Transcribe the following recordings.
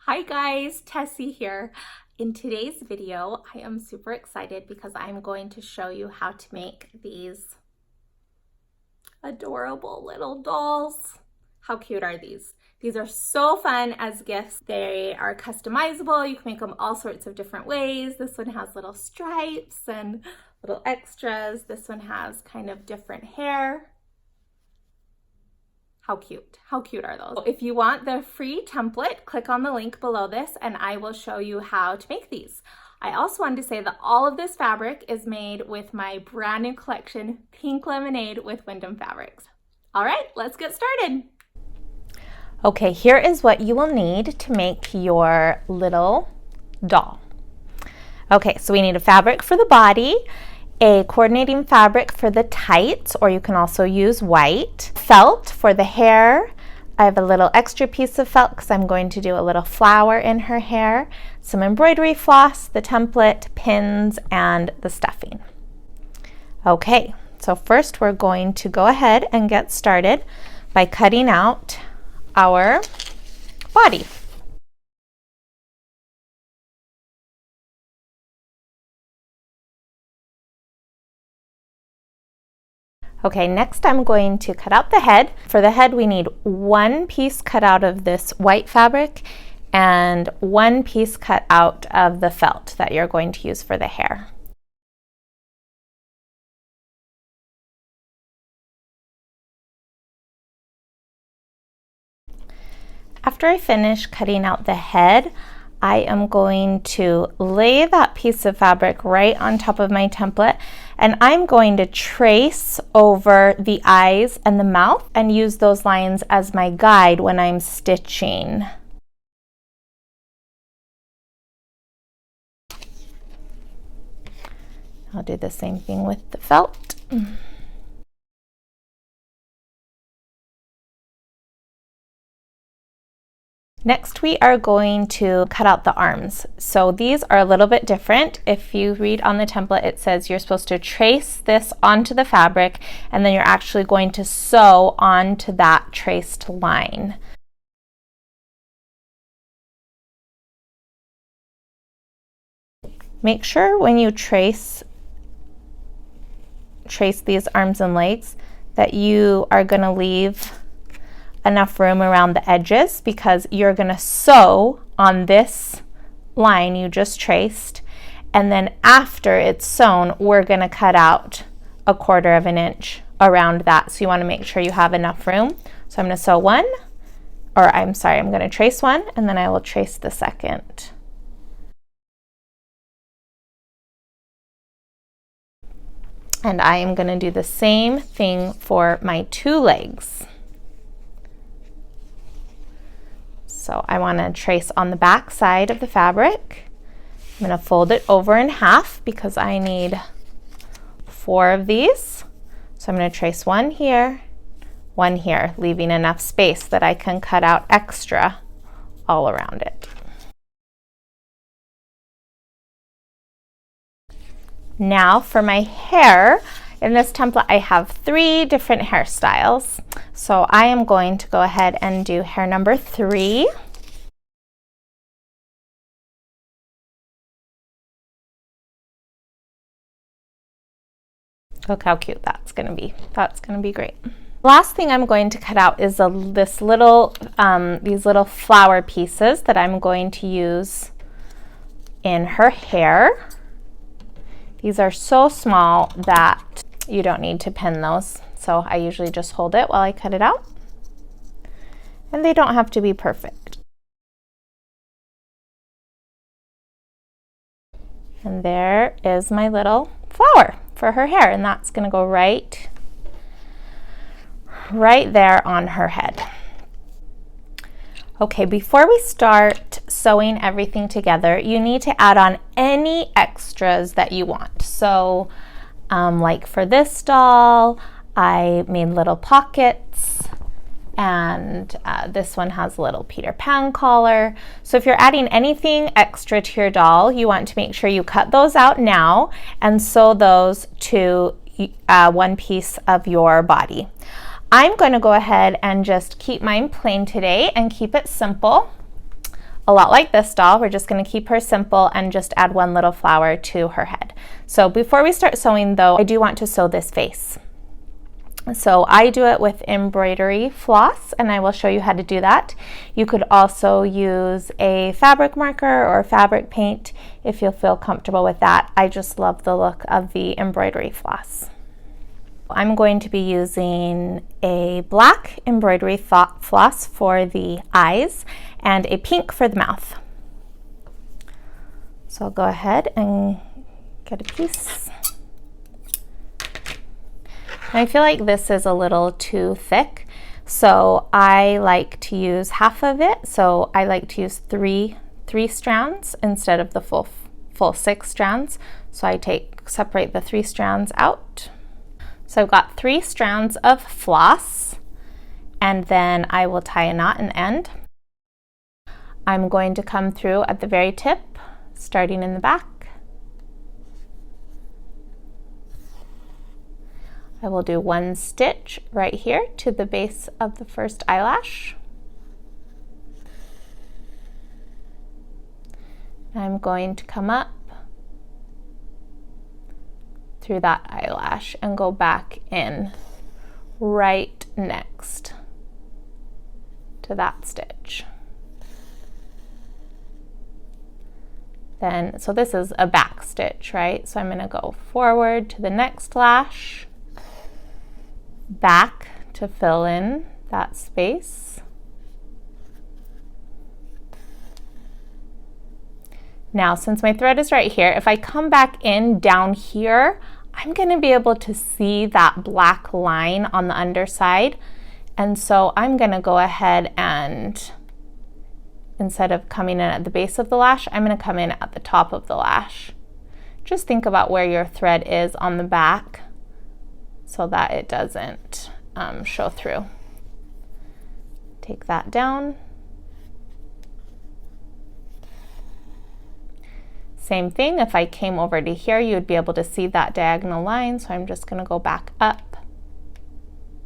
Hi guys, Tessie here. In today's video, I am super excited because I'm going to show you how to make these adorable little dolls. How cute are these? These are so fun as gifts. They are customizable. You can make them all sorts of different ways. This one has little stripes and little extras. This one has kind of different hair. How cute. How cute are those? If you want the free template, click on the link below this and I will show you how to make these. I also wanted to say that all of this fabric is made with my brand new collection, Pink Lemonade with Wyndham Fabrics. All right, let's get started. Okay, here is what you will need to make your little doll. Okay, so we need a fabric for the body, a coordinating fabric for the tights, or you can also use white, felt for the hair. I have a little extra piece of felt because I'm going to do a little flower in her hair, some embroidery floss, the template, pins, and the stuffing. Okay, so first we're going to go ahead and get started by cutting out our body. Okay, next I'm going to cut out the head. For the head, we need one piece cut out of this white fabric and one piece cut out of the felt that you're going to use for the hair. After I finish cutting out the head, I am going to lay that piece of fabric right on top of my template, and I'm going to trace over the eyes and the mouth and use those lines as my guide when I'm stitching. I'll do the same thing with the felt. Next, we are going to cut out the arms. So these are a little bit different. If you read on the template, it says you're supposed to trace this onto the fabric and then you're actually going to sew onto that traced line. Make sure when you trace these arms and legs that you are going to leave enough room around the edges, because you're going to sew on this line you just traced, and then after it's sewn we're going to cut out 1/4 inch around that. So you want to make sure you have enough room. So I'm going to sew one, or I'm going to trace one and then I will trace the second. And I am going to do the same thing for my 2 legs. So I want to trace on the back side of the fabric. I'm going to fold it over in half because I need 4 of these. So I'm going to trace one here, leaving enough space that I can cut out extra all around it. Now for my hair. In this template, I have 3 different hairstyles. So I am going to go ahead and do hair number 3. Look how cute that's going to be. That's going to be great. Last thing I'm going to cut out is these little flower pieces that I'm going to use in her hair. These are so small that you don't need to pin those. So I usually just hold it while I cut it out. And they don't have to be perfect. And there is my little flower for her hair, and that's going to go right there on her head. Okay, before we start sewing everything together, you need to add on any extras that you want. So like for this doll, I made little pockets, and this one has a little Peter Pan collar. So if you're adding anything extra to your doll, you want to make sure you cut those out now and sew those to one piece of your body. I'm going to go ahead and just keep mine plain today and keep it simple. a lot like this doll. We're just going to keep her simple and just add one little flower to her head. So before we start sewing though, I do want to sew this face. So I do it with embroidery floss, and I will show you how to do that. You could also use a fabric marker or fabric paint if you'll feel comfortable with that. I just love the look of the embroidery floss. I'm going to be using a black embroidery floss for the eyes and a pink for the mouth. So I'll go ahead and get a piece. I feel like this is a little too thick, so I like to use half of it. So I like to use three strands instead of the full 6 strands. So I separate the 3 strands out. So I've got 3 strands of floss, and then I will tie a knot in the end. I'm going to come through at the very tip, starting in the back. I will do 1 stitch right here to the base of the first eyelash. I'm going to come up through that eyelash and go back in right next to that stitch. Then, so this is a back stitch, right? So I'm going to go forward to the next lash, back to fill in that space. Now, since my thread is right here, if I come back in down here, I'm going to be able to see that black line on the underside. And so I'm going to go ahead and, instead of coming in at the base of the lash, I'm going to come in at the top of the lash. Just think about where your thread is on the back so that it doesn't show through. Take that down. Same thing, if I came over to here, you would be able to see that diagonal line, so I'm just going to go back up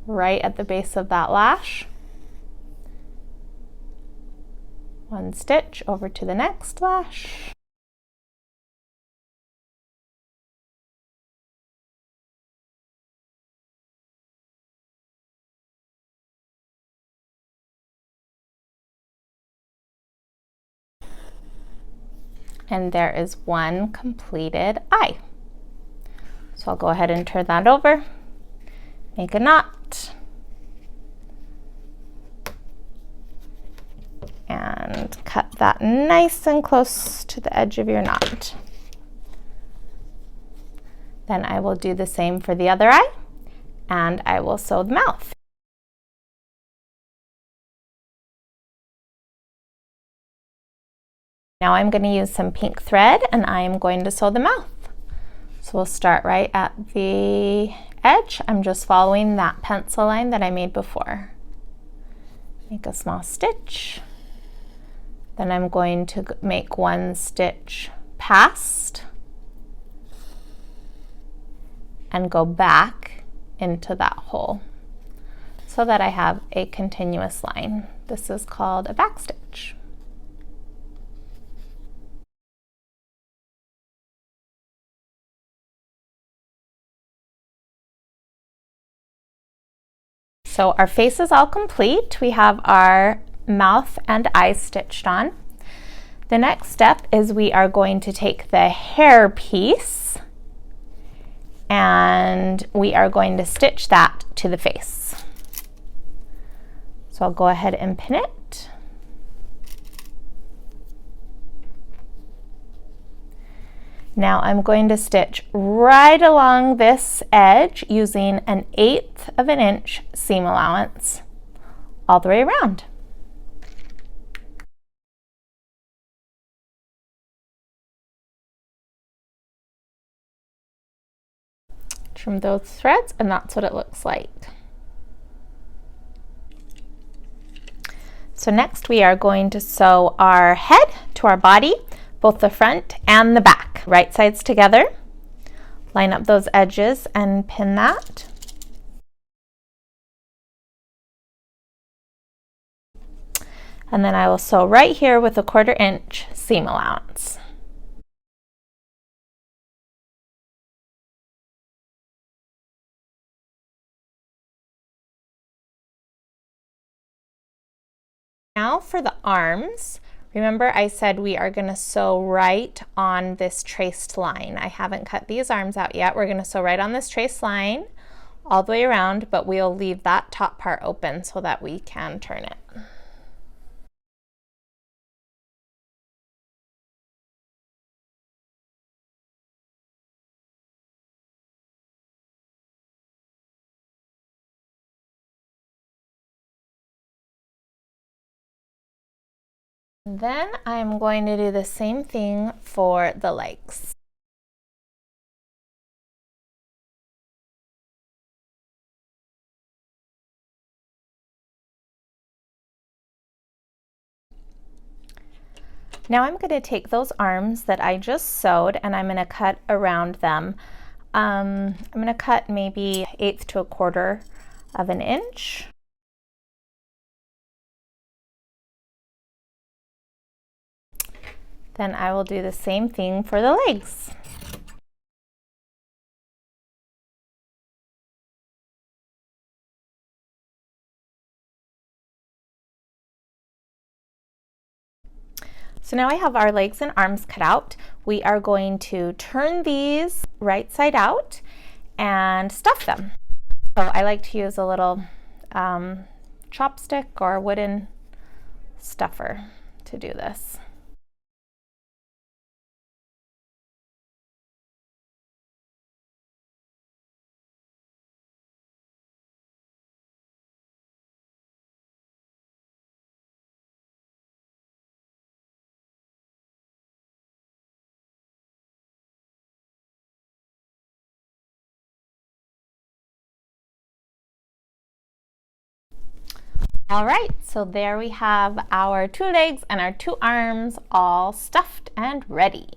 right at the base of that lash. 1 stitch over to the next lash. And there is 1 completed eye. So I'll go ahead and turn that over, make a knot, and cut that nice and close to the edge of your knot. Then I will do the same for the other eye, and I will sew the mouth. Now I'm going to use some pink thread, and I am going to sew the mouth. So we'll start right at the edge. I'm just following that pencil line that I made before. Make a small stitch. Then I'm going to make 1 stitch past and go back into that hole so that I have a continuous line. This is called a back stitch. So our face is all complete. We have our mouth and eyes stitched on. The next step is we are going to take the hair piece and we are going to stitch that to the face. So I'll go ahead and pin it. Now I'm going to stitch right along this edge using an 1/8 of an inch seam allowance all the way around. Trim those threads, and that's what it looks like. So next we are going to sew our head to our body, both the front and the back. Right sides together. Line up those edges and pin that. And then I will sew right here with a 1/4 inch seam allowance. Now for the arms, remember I said we are going to sew right on this traced line. I haven't cut these arms out yet. We're going to sew right on this traced line all the way around, but we'll leave that top part open so that we can turn it. Then I'm going to do the same thing for the legs. Now I'm going to take those arms that I just sewed and I'm going to cut around them. I'm going to cut maybe 1/8 to 1/4 of an inch. Then I will do the same thing for the legs. So now I have our legs and arms cut out. We are going to turn these right side out and stuff them. So I like to use a little chopstick or wooden stuffer to do this. All right, so there we have our 2 legs and our 2 arms all stuffed and ready.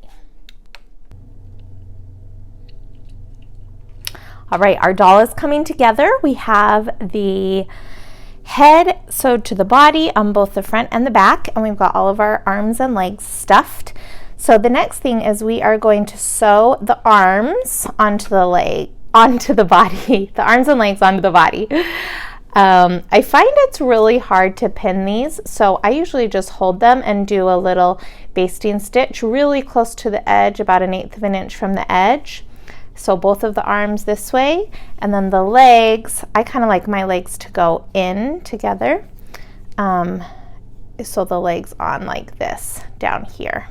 All right, our doll is coming together. We have the head sewed to the body on both the front and the back, and we've got all of our arms and legs stuffed. So the next thing is we are going to sew the arms onto the body, the arms and legs onto the body. I find it's really hard to pin these, so I usually just hold them and do a little basting stitch really close to the edge, about 1/8 of an inch from the edge. So both of the arms this way, and then the legs, I kind of like my legs to go in together. So the legs on like this down here.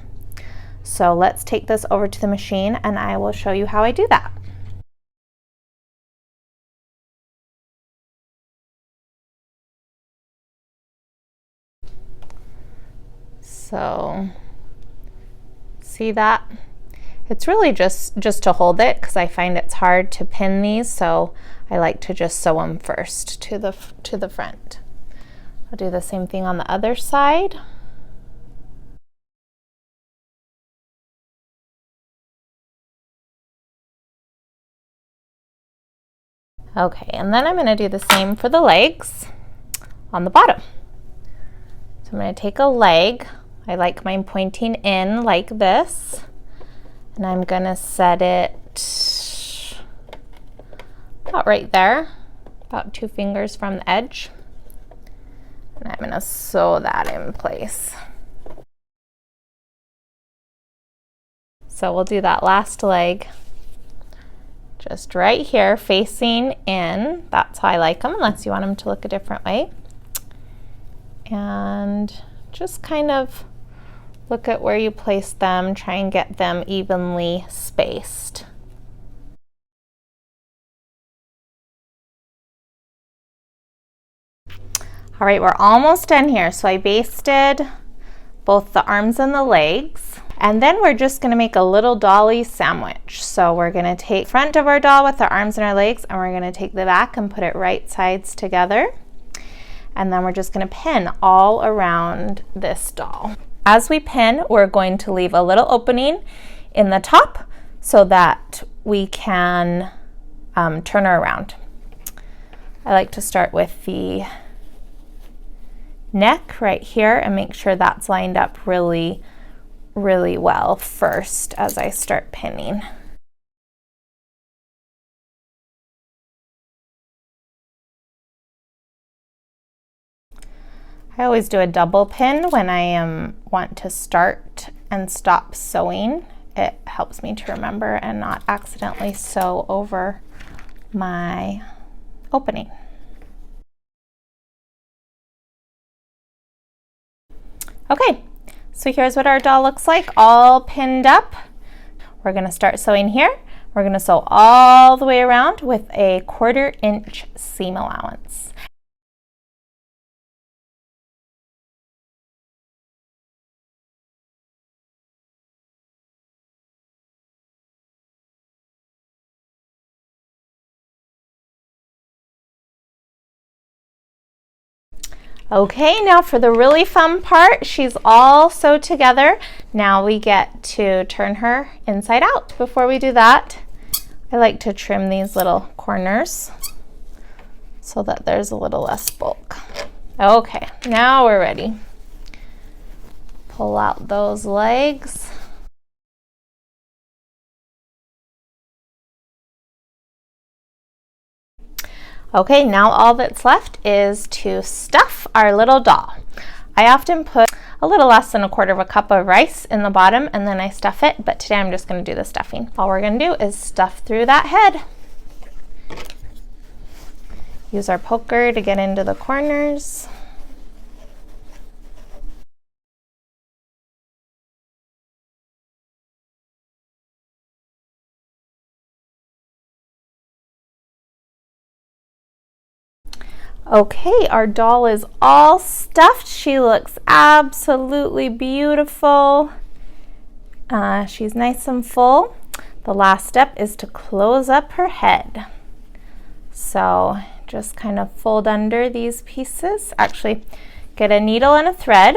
So let's take this over to the machine and I will show you how I do that. So see that? It's really just to hold it because I find it's hard to pin these, so I like to just sew them first to the front. I'll do the same thing on the other side. Okay, and then I'm going to do the same for the legs on the bottom. So I'm going to take a leg. I like mine pointing in like this, and I'm going to set it about right there, about 2 fingers from the edge, and I'm going to sew that in place. So we'll do that last leg just right here facing in. That's how I like them, unless you want them to look a different way. And just kind of look at where you place them, try and get them evenly spaced. All right, we're almost done here. So I basted both the arms and the legs, and then we're just going to make a little dolly sandwich. So we're going to take the front of our doll with our arms and our legs, and we're going to take the back and put it right sides together. And then we're just going to pin all around this doll. As we pin, we're going to leave a little opening in the top so that we can turn her around. I like to start with the neck right here and make sure that's lined up really, really well first as I start pinning. I always do a double pin when I want to start and stop sewing. It helps me to remember and not accidentally sew over my opening. Okay, so here's what our doll looks like, all pinned up. We're going to start sewing here. We're going to sew all the way around with a 1/4 inch seam allowance. Okay, now for the really fun part, she's all sewed together. Now we get to turn her inside out. Before we do that, I like to trim these little corners so that there's a little less bulk. Okay, now we're ready. Pull out those legs. Okay, now all that's left is to stuff our little doll. I often put a little less than 1/4 cup of rice in the bottom and then I stuff it, but today I'm just going to do the stuffing. All we're going to do is stuff through that head. Use our poker to get into the corners. Okay, our doll is all stuffed. She looks absolutely beautiful. She's nice and full. The last step is to close up her head. So just kind of fold under these pieces. Actually, get a needle and a thread.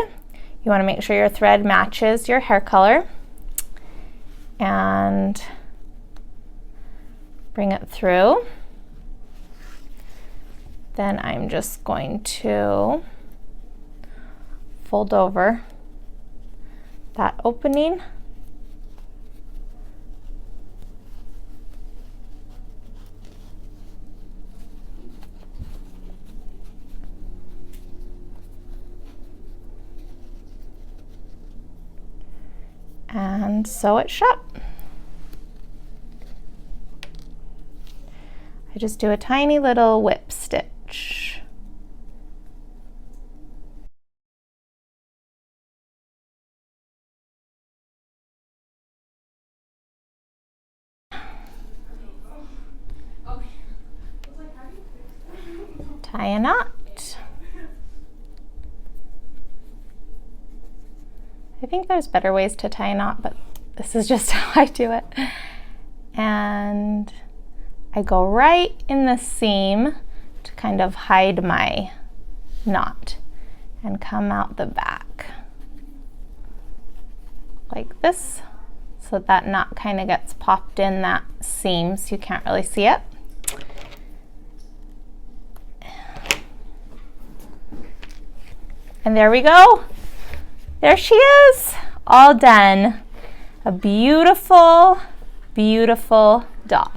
You want to make sure your thread matches your hair color. And bring it through. Then I'm just going to fold over that opening. And sew it shut. I just do a tiny little whip stitch. Tie a knot. I think there's better ways to tie a knot, but this is just how I do it. And I go right in the seam to kind of hide my knot and come out the back like this, so that knot kind of gets popped in that seam so you can't really see it. And there we go. There she is, all done. A beautiful, beautiful doll.